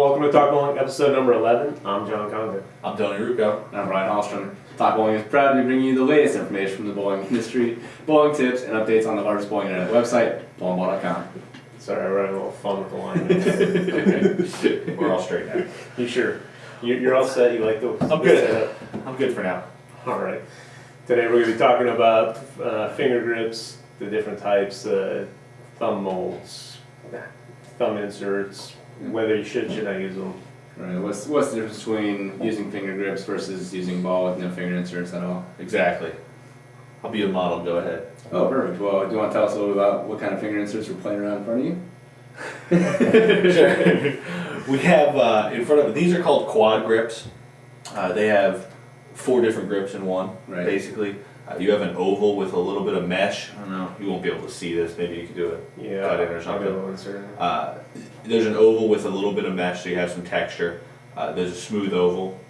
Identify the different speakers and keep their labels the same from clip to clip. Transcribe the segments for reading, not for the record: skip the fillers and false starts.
Speaker 1: Welcome to Talk Bowling, episode number 11. I'm John Condon.
Speaker 2: I'm Tony Rucco.
Speaker 3: And I'm Brian Hallstrom. Talk Bowling is proud to bring you the latest information from the bowling industry, bowling tips, and updates on the largest bowling internet website, bowlingballcom.
Speaker 1: Sorry, we're having a little fun with the line.
Speaker 2: Okay. We're all straight now.
Speaker 1: You sure? You're all set? You like the
Speaker 2: I'm good.
Speaker 1: setup?
Speaker 2: I'm good for now.
Speaker 1: All right. Today we're going to be talking about finger grips, the different types, thumb molds, thumb inserts, whether you should not use them.
Speaker 3: Right. What's the difference between using finger grips versus using ball with no finger inserts at all?
Speaker 2: Exactly. I'll be a model. Go ahead.
Speaker 3: Oh, perfect. Well, do you want to tell us a little bit about what kind of finger inserts we're playing around in front of you?
Speaker 2: Sure. We have in front of these are called quad grips. They have 4 different grips in one.
Speaker 3: Right.
Speaker 2: Basically, you have an oval with a little bit of mesh. I don't know. You won't be able to see this. Maybe you could do it.
Speaker 1: Yeah,
Speaker 2: Cut in or
Speaker 1: I'll
Speaker 2: something.
Speaker 1: go insert.
Speaker 2: There's an oval with a little bit of mesh, so you have some texture. There's a smooth oval.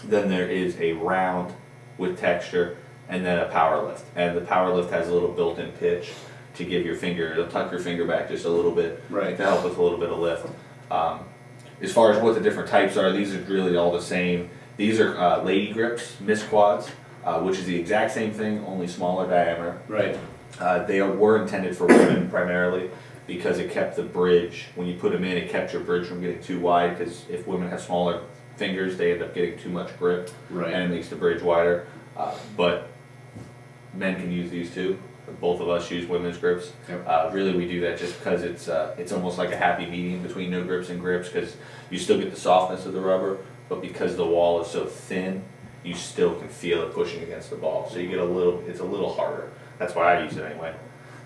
Speaker 2: Then there is a round with texture, and then a power lift. And the power lift has a little built-in pitch to give your finger, it'll tuck your finger back just a little bit
Speaker 3: Right.
Speaker 2: to help with a little bit of lift. As far as what the different types are, these are really all the same. These are lady grips, Miss Quads, which is the exact same thing, only smaller diameter.
Speaker 3: Right.
Speaker 2: They were intended for women primarily because it kept the bridge, when you put them in, it kept your bridge from getting too wide, because if women have smaller fingers, they end up getting too much grip,
Speaker 3: Right.
Speaker 2: and it makes the bridge wider. But men can use these too. Both of us use women's grips.
Speaker 3: Yep.
Speaker 2: Really, we do that just because it's almost like a happy medium between no grips and grips, because you still get the softness of the rubber, but because the wall is so thin, you still can feel it pushing against the ball. So you get it's a little harder. That's why I use it anyway.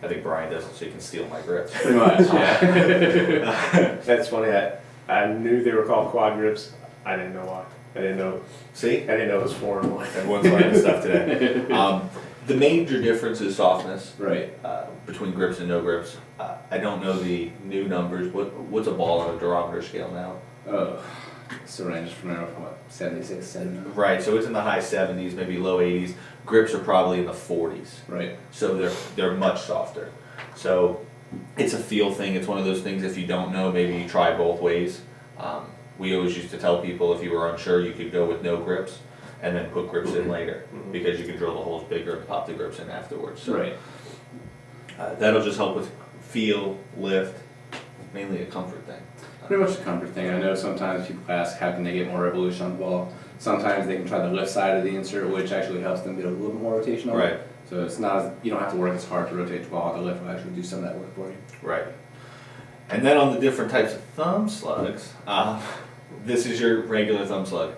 Speaker 2: I think Brian does it so he can steal my grips.
Speaker 3: Pretty much, yeah.
Speaker 1: That's funny. I knew they were called quad grips. I didn't know why. I didn't know.
Speaker 2: See?
Speaker 1: I didn't know it was foreign.
Speaker 2: Everyone's learning stuff today. The major difference is softness
Speaker 3: Right.
Speaker 2: between grips and no grips. I don't know the new numbers. What's a ball on a durometer scale now?
Speaker 3: Oh, so ranges from what, 76, 79?
Speaker 2: Right, so it's in the high 70s, maybe low 80s. Grips are probably in the 40s.
Speaker 3: Right.
Speaker 2: So they're much softer. So it's a feel thing. It's one of those things, if you don't know, maybe you try both ways. We always used to tell people if you were unsure, you could go with no grips and then put grips in later, because you can drill the holes bigger and pop the grips in afterwards. So
Speaker 3: Right.
Speaker 2: that'll just help with feel, lift, mainly a comfort thing.
Speaker 3: Pretty much a comfort thing. I know sometimes people ask how can they get more revolution on the ball. Sometimes they can try the lift side of the insert, which actually helps them get a little bit more rotation on it.
Speaker 2: Right.
Speaker 3: So it's not, you don't have to work as hard to rotate the ball. The lift will actually do some of that work for you.
Speaker 2: Right. And then on the different types of thumb slugs, this is your regular thumb slug.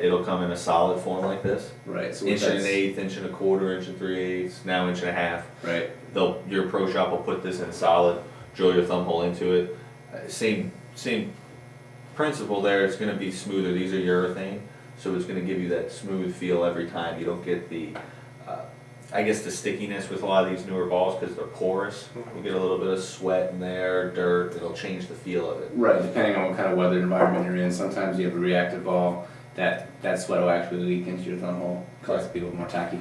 Speaker 2: It'll come in a solid form like this.
Speaker 3: Right. So
Speaker 2: Inch and an eighth, inch and a quarter, inch and 3/8, now inch and a half.
Speaker 3: Right.
Speaker 2: Your pro shop will put this in solid, drill your thumb hole into it. Same principle there. It's going to be smoother. These are urethane, so it's going to give you that smooth feel every time. You don't get the, I guess, the stickiness with a lot of these newer balls because they're porous. You get a little bit of sweat in there, dirt. It'll change the feel of it.
Speaker 3: Right. Depending on what kind of weather environment you're in, sometimes you have a reactive ball that sweat will actually leak into your thumb hole, cause it to be a little more tacky.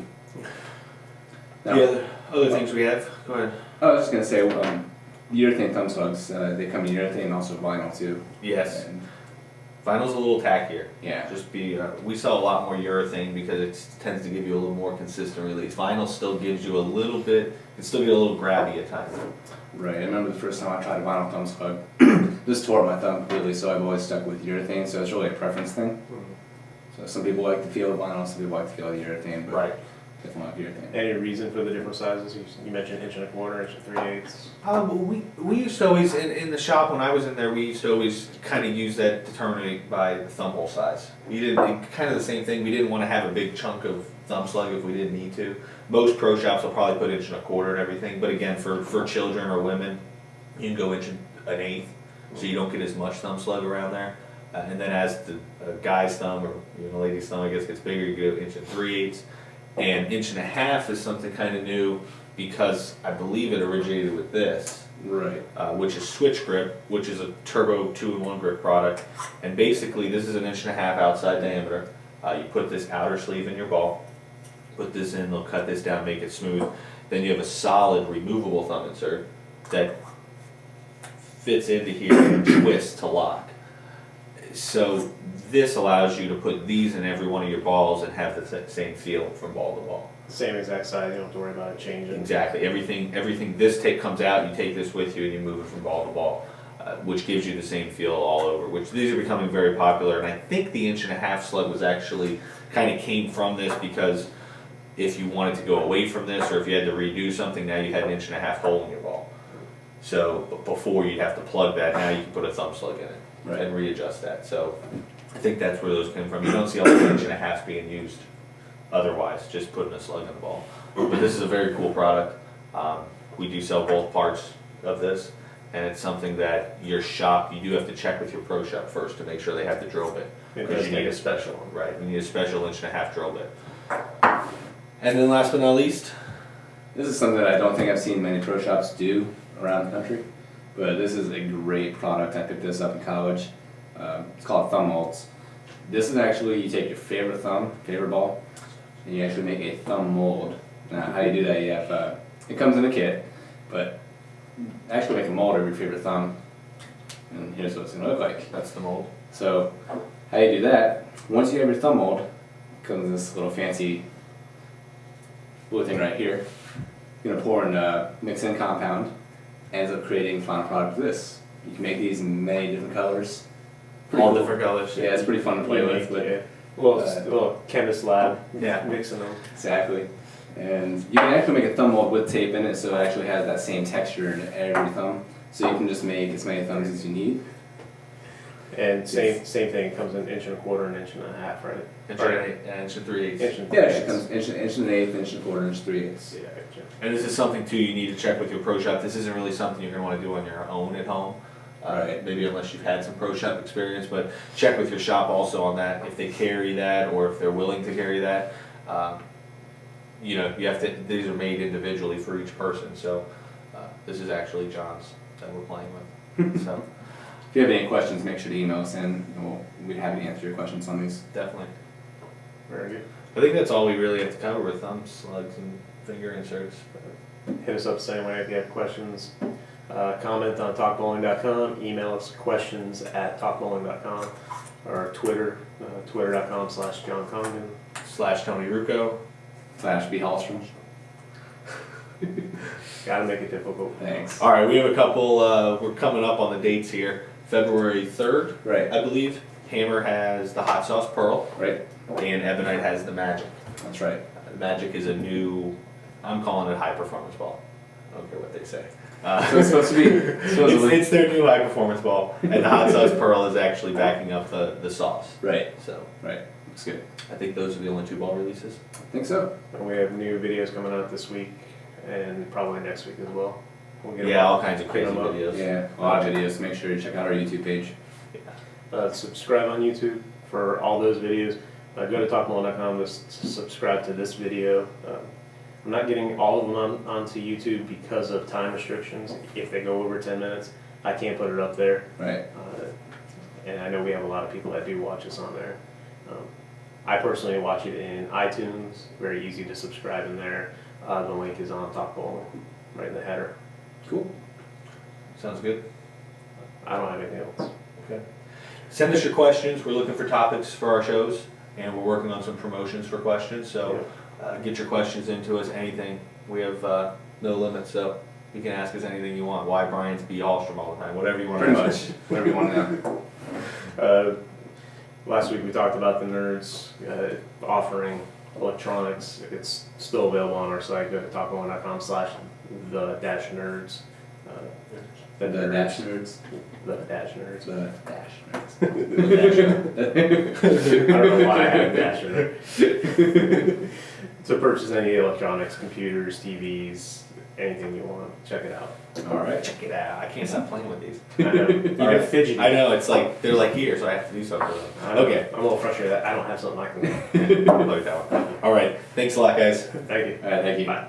Speaker 3: Now,
Speaker 2: The other things we have. Go ahead.
Speaker 3: I was just gonna say, urethane thumb slugs. They come in urethane and also vinyl too.
Speaker 2: Yes.
Speaker 3: And,
Speaker 2: Vinyl's a little tackier.
Speaker 3: yeah.
Speaker 2: Just we sell a lot more urethane because it tends to give you a little more consistent release. Vinyl still gives you a little bit, can still get a little grabby at times.
Speaker 3: Right. I remember the first time I tried a vinyl thumb slug. This tore my thumb completely, so I've always stuck with urethane. So it's really a preference thing. So some people like the feel of vinyl, some people like the feel of the urethane, but
Speaker 2: Right.
Speaker 3: definitely like urethane.
Speaker 1: Any reason for the different sizes? You mentioned inch and a quarter, inch and 3/8.
Speaker 2: We used to always, in the shop when I was in there, we used to always kind of use that determining by the thumb hole size. We didn't, kind of the same thing, we didn't want to have a big chunk of thumb slug if we didn't need to. Most pro shops will probably put inch and a quarter and everything, but again, for children or women, you can go inch and an eighth, so you don't get as much thumb slug around there. And then as the guy's thumb, or even a lady's thumb, I guess, gets bigger, you go inch and 3/8. And inch and a half is something kind of new because I believe it originated with this,
Speaker 3: Right.
Speaker 2: which is switch grip, which is a turbo 2-in-1 grip product. And basically this is an inch and a half outside diameter. You put this outer sleeve in your ball, put this in, they'll cut this down, make it smooth. Then you have a solid removable thumb insert that fits into here and twists to lock. So this allows you to put these in every one of your balls and have the same feel from ball to ball.
Speaker 1: Same exact size, you don't have to worry about it changing.
Speaker 2: Exactly. Everything. This tape comes out. You take this with you and you move it from ball to ball, which gives you the same feel all over. Which these are becoming very popular. And I think the 1.5" slug was actually kind of came from this because if you wanted to go away from this or if you had to redo something, now you had an 1.5" hole in your ball. So before you'd have to plug that. Now you can put a thumb slug in it and readjust that. So I think that's where those came from. You don't see a lot of 1.5" being used. Otherwise, just putting a slug in the ball. But this is a very cool product. We do sell both parts of this, and it's something that your shop, you do have to check with your pro shop first to make sure they have the drill bit. Because you need a special one, right? You need a special 1.5" drill bit. And then last but not least,
Speaker 3: This is something that I don't think I've seen many pro shops do around the country, but this is a great product. I picked this up in college. It's called thumb molds. This is actually, you take your favorite ball, and you actually make a thumb mold. Now, how you do that, you have, it comes in a kit, but actually make a mold of your favorite thumb, and here's what it's going to look like.
Speaker 2: that's the mold.
Speaker 3: So, how you do that, once you have your thumb mold, it comes in this little fancy blue thing right here. You're going to pour in mix-in compound, ends up creating final product of this. You can make these in many different colors.
Speaker 2: All different colors.
Speaker 3: Yeah, it's pretty fun to play with. But,
Speaker 1: Yeah. Little chemist lab, mixing them.
Speaker 3: exactly. And you can actually make a thumb mold with tape in it, so it actually has that same texture in every thumb. So you can just make as many thumbs as you need.
Speaker 1: And same thing, it comes in 1.25" and 1.5", right?
Speaker 2: Inch and 3/8.
Speaker 1: Inch and
Speaker 3: Yeah, it
Speaker 1: 3/8.
Speaker 3: comes inch and an eighth, inch and a quarter, inch 3/8.
Speaker 1: Yeah, gotcha.
Speaker 2: And this is something too you need to check with your pro shop. This isn't really something you're going to want to do on your own at home.
Speaker 3: Right.
Speaker 2: Maybe unless you've had some pro shop experience, but check with your shop also on that, if they carry that or if they're willing to carry that. You know, you have to, these are made individually for each person, so this is actually John's that we're playing with, so
Speaker 3: If you have any questions, make sure to email us in, and we'd be happy to answer your questions on these.
Speaker 2: definitely.
Speaker 1: Very good.
Speaker 2: I think that's all we really have to cover with thumb slugs and finger inserts.
Speaker 1: Hit us up the same way if you have questions. Comment on talkbowling.com, email us questions at talkbowling.com, or Twitter, twitter.com/John Congdon.
Speaker 2: /Tony Rucco.
Speaker 3: /B Hallstrom.
Speaker 1: Gotta make it difficult.
Speaker 3: Thanks.
Speaker 2: All right, we have a couple, we're coming up on the dates here. February 3rd,
Speaker 3: Right.
Speaker 2: I believe. Hammer has the Hot Sauce Pearl,
Speaker 3: Right.
Speaker 2: and Ebonite has the Magic.
Speaker 3: That's right.
Speaker 2: Magic is a new, I'm calling it high performance ball. I don't care what they say.
Speaker 3: So it's supposed to be. Supposedly.
Speaker 2: It's their new high performance ball, and the Hot Sauce Pearl is actually backing up the sauce.
Speaker 3: Right.
Speaker 2: So
Speaker 3: Right. Looks good.
Speaker 2: I think those are the only 2 ball releases.
Speaker 3: I think so.
Speaker 1: And we have new videos coming out this week, and probably next week as well. We'll get them
Speaker 2: Yeah,
Speaker 1: up.
Speaker 2: all kinds of crazy
Speaker 1: Get 'em up.
Speaker 2: videos.
Speaker 3: Yeah, a lot of videos. Make sure you check out our YouTube page.
Speaker 1: Subscribe on YouTube for all those videos. Go to talkbowling.com to subscribe to this video. I'm not getting all of them onto YouTube because of time restrictions. If they go over 10 minutes, I can't put it up there.
Speaker 3: Right.
Speaker 1: And I know we have a lot of people that do watch us on there. I personally watch it in iTunes. Very easy to subscribe in there. The link is on Talk Bowling, right in the header.
Speaker 3: Cool.
Speaker 2: Sounds good.
Speaker 1: I don't have anything else.
Speaker 2: Okay. Send us your questions. We're looking for topics for our shows, and we're working on some promotions for questions. So get your questions into us. Anything. We have no limits, so you can ask us anything you want. Why Bryant's B Hallstrom all the time? Whatever you want.
Speaker 3: Pretty
Speaker 2: to
Speaker 3: much. Whatever you want to know.
Speaker 1: Last week we talked about the nerds offering electronics. It's still available on our site. Go to talkbowling.com/the-nerds.
Speaker 3: The dash nerds.
Speaker 1: The dash nerds.
Speaker 3: The dash
Speaker 1: I don't know why I have a dash in there. To purchase any electronics, computers, TVs, anything you want, check it out.
Speaker 3: All right.
Speaker 2: Check it out. I can't stop playing with these.
Speaker 1: I know. You
Speaker 2: All right.
Speaker 1: get fidgety.
Speaker 2: I know, it's like, they're like here, so I have to do something with them.
Speaker 1: I know.
Speaker 2: Okay.
Speaker 1: I'm a little frustrated that I don't have something I can.
Speaker 2: Like that one. All right. Thanks a lot, guys.
Speaker 1: Thank you.
Speaker 3: All right, thank you.
Speaker 1: Bye.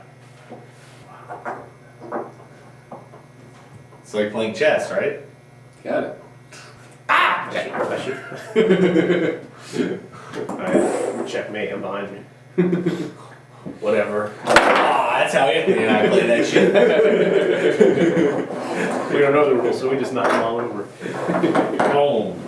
Speaker 2: It's like playing chess, right?
Speaker 3: Got it.
Speaker 1: I should. Alright, checkmate, I'm behind you.
Speaker 2: Whatever. That's how you. Yeah, I play that shit.
Speaker 1: We don't know the rules, so we just knock them all over.
Speaker 2: Boom.